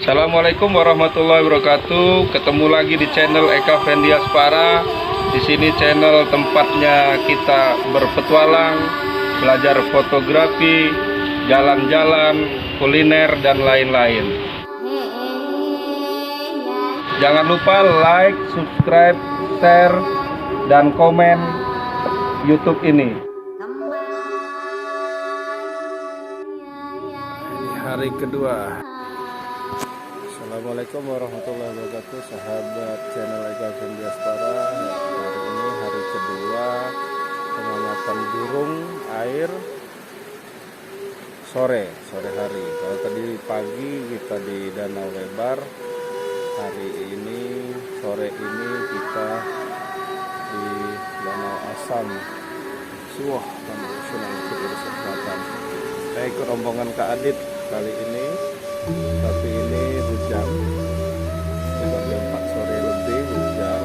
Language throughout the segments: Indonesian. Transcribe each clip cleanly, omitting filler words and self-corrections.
Assalamualaikum warahmatullahi wabarakatuh. Ketemu lagi di channel Eka Fendiaspara. Di sini channel tempatnya kita berpetualang, belajar fotografi, jalan-jalan, kuliner dan lain-lain. Jangan lupa like, subscribe, share, dan komen YouTube ini. Ini hari kedua. Assalamualaikum warahmatullahi wabarakatuh, sahabat channel Eka Fendiaspara. Hari ini hari kedua pengamatan burung air sore hari. Kalau tadi pagi kita di Danau Lebar, hari ini sore ini kita di Danau Asam, Suwoh, Sungai Sulawesi Selatan. Saya ikut rombongan Kak Adit kali ini, tapi ini hujan. Jam 4 sore lebih hujan.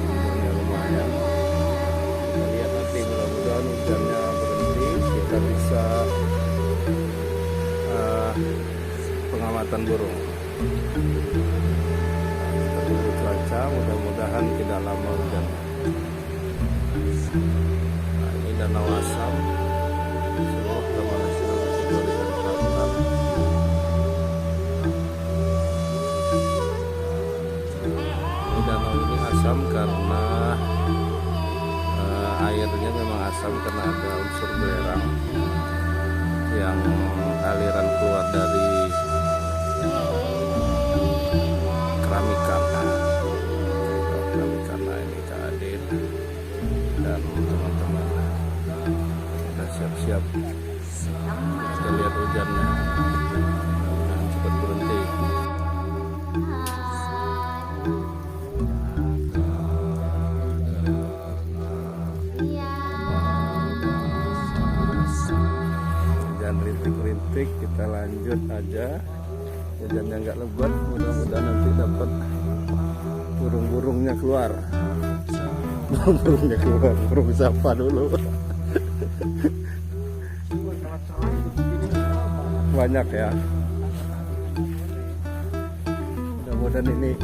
Hujannya lumayan. Kita lihat nanti, mudah-mudahan hujannya berhenti, kita bisa pengamatan burung. Kita tunggu cuaca, mudah-mudahan tidak lama hujan. Nah, ini Danau Asam, Suwoh, Taman Nasional Sulawesi Selatan. Ini danau ini asam karena airnya memang asam karena ada unsur belerang yang aliran keluar dari keramikana. Nah, ini Kak Adit dan teman-teman kita siap-siap. Kita lihat hujannya dan cepat berhenti. Hujan rintik-rintik, kita lanjut aja. Hujannya nggak lebat, mudah-mudahan nanti dapat burung-burungnya keluar. Burung-burungnya keluar, burung siapa dulu? Banyak ya. Mudah-mudahan ini.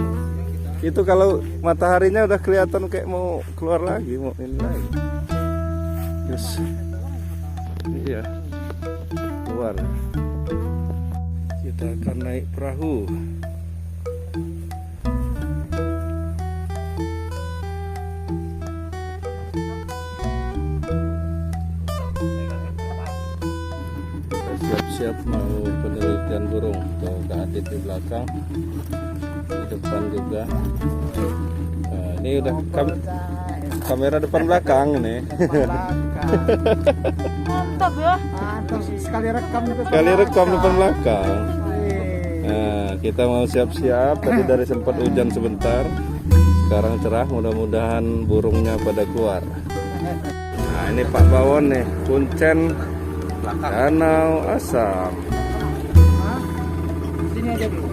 Itu kalau mataharinya udah kelihatan kayak mau keluar lagi, mau ini lagi. Yes. Iya. Keluar. Kita akan naik perahu. Siap-siap mau penelitian burung. Tuh Kak Adit di belakang, di depan juga. Nah, ini udah kamera depan belakang ini. Mantap ya. Sekali rekam depan belakang. Nah, kita mau siap-siap. Tadi dari sempat hujan sebentar, sekarang cerah. Mudah-mudahan burungnya pada keluar. Nah, ini Pak Bawon nih, kuncen Danau Asam. Sini aja dulu.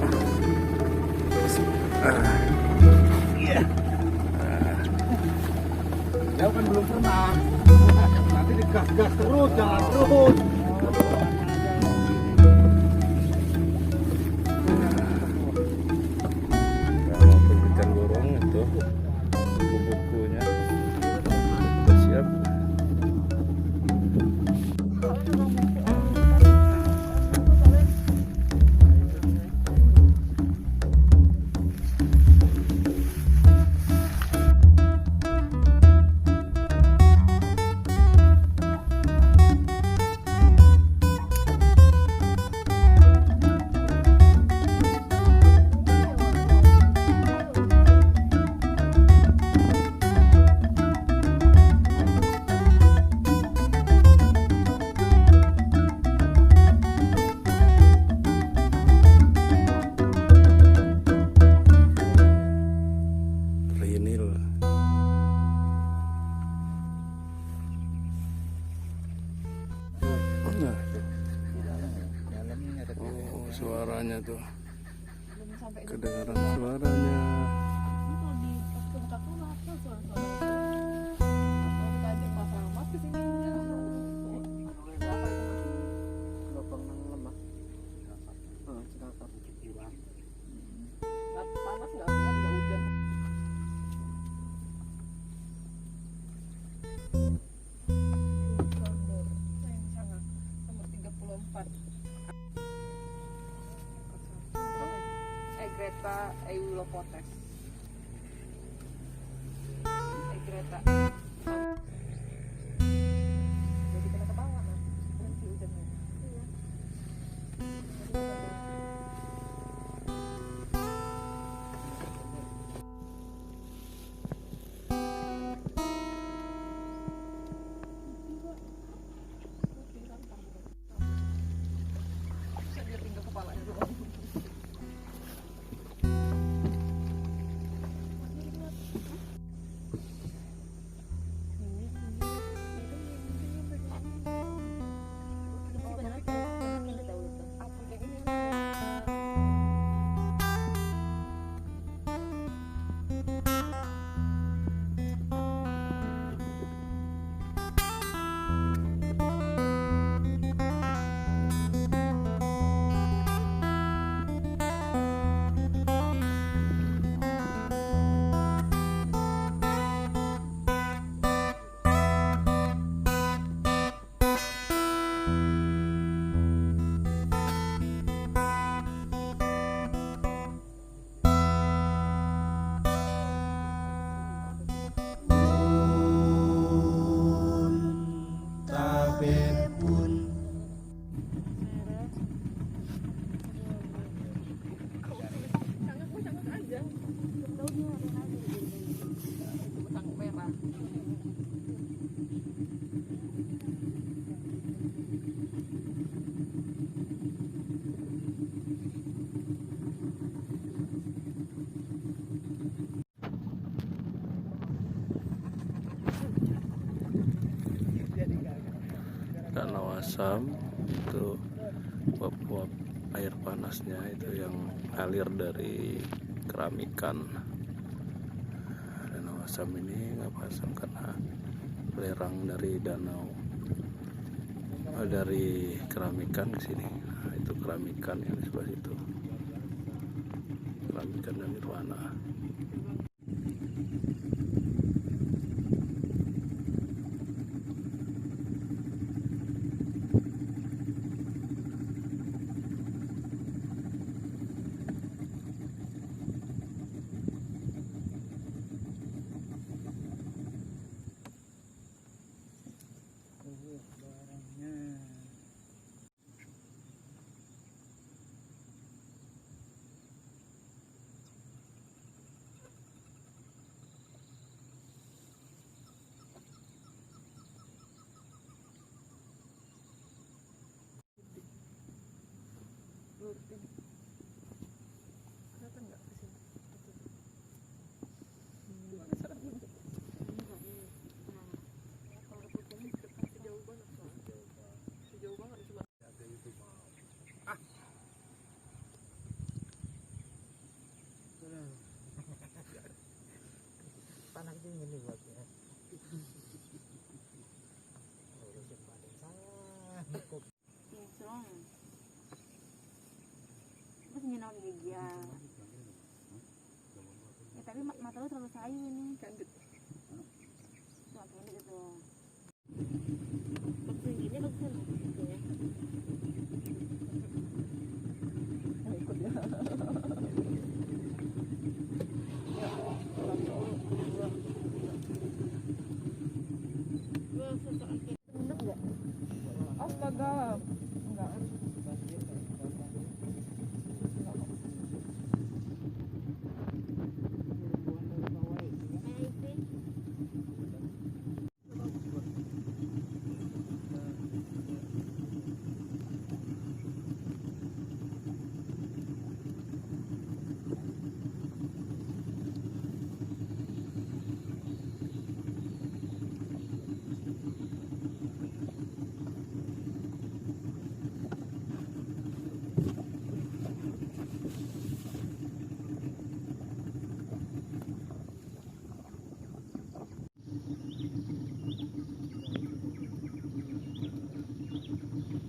Jauh kan belum pernah. Nanti digas-gas terus, jalan terus. Mau penelitian burung itu buku-bukunya sudah siap. Suaranya tuh kedengaran suaranya. Greta Eulopotes. Greta. Jadi kena ke bawah kan? Nanti hujannya. Iya. Dia tinggal kepalanya doang. Danau Asam itu uap-uap air panasnya itu yang ngalir dari Keramikan. Danau Asam ini nggak pasang karena belerang dari dari Keramikan ke sini. Nah, itu Keramikan yang di sebelah situ. Keramikan dan Nirwana. Kelihatan nggak di sini? Sejauh banget soalnya. Sejauh banget cuma. Panas dingin nih buatnya. Urusin badan saya. Terus minum gigi ya. Ya tapi mata lu terlalu sayu ini. Candid. Cuma pendek gitu. Bagus gini bagus kan? Ya. Ikut ya. Astaga, enggak.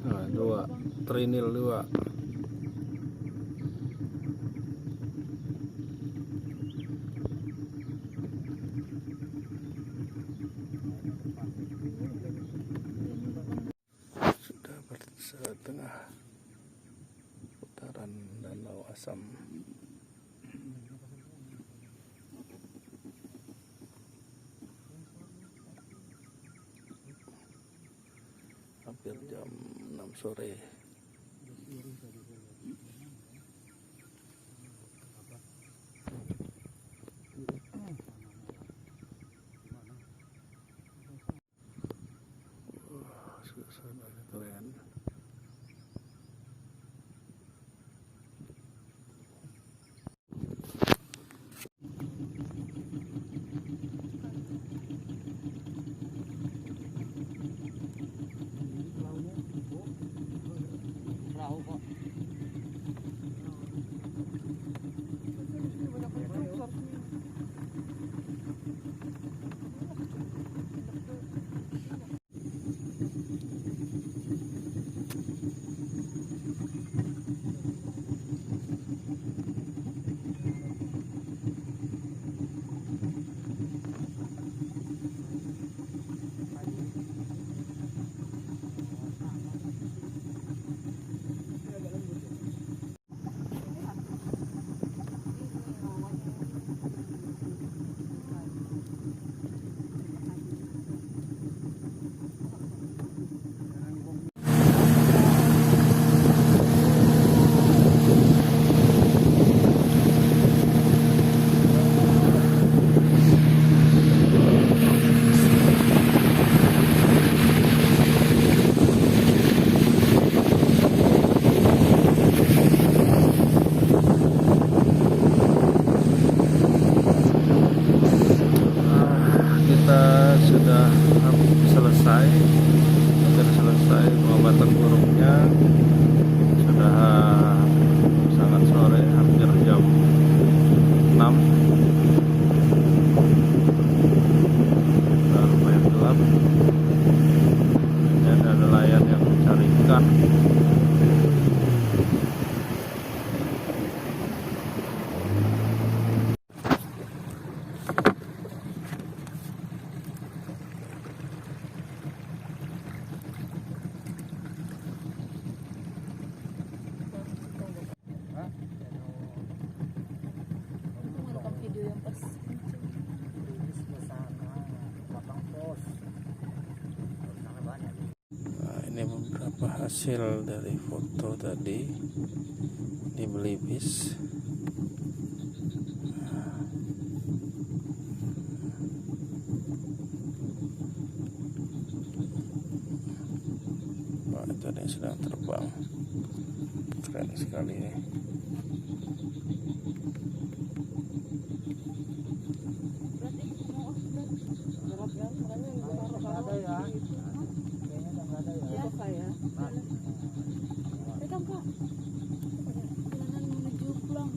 Nah, 2 Trinil 2. Sudah setengah putaran Danau Asam. sore. Wah, suasananya keren. Perahu kok. Kita sudah selesai, pengobatan burungnya. Sudah sangat sore, hampir jam 6. Sudah lumayan gelap. Ini ada nelayan yang mencari ikan. Merekam video yang pas Nah, ini beberapa hasil dari foto tadi di Belibis. Wah, itu ada yang sedang terbang. Keren sekali ini. Ada ya. Kayaknya nggak ada ya. ya Kak ya. Rekam Kak. Perjalanan menuju pulang.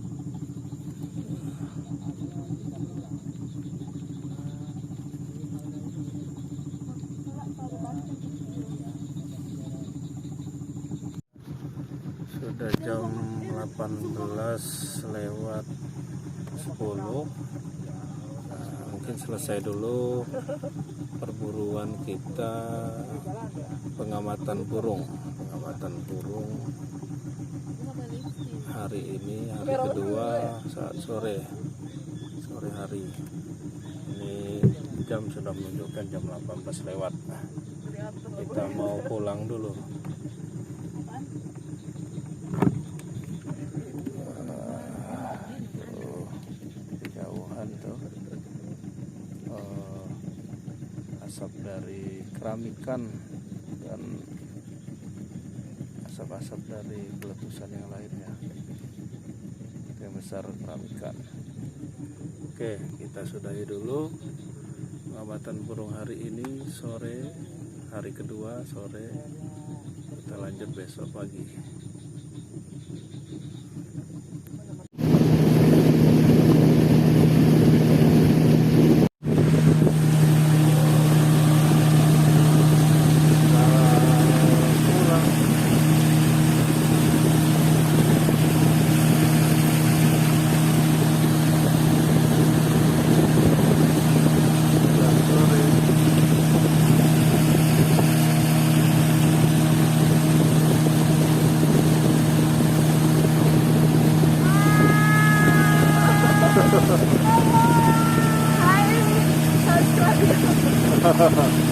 Sudah jam 18 lewat 10. Nah, mungkin selesai dulu perburuan kita, pengamatan burung hari ini, hari kedua saat sore hari. Ini jam sudah menunjukkan jam 18 lewat. Kita mau pulang dulu. Kejauhan tuh asap dari keramikan dan asap-asap dari letusan yang lainnya. Yang besar keramikan. Oke, kita sudahi dulu pengamatan burung hari ini sore, hari kedua sore. Kita lanjut besok pagi. Hai, subscribe.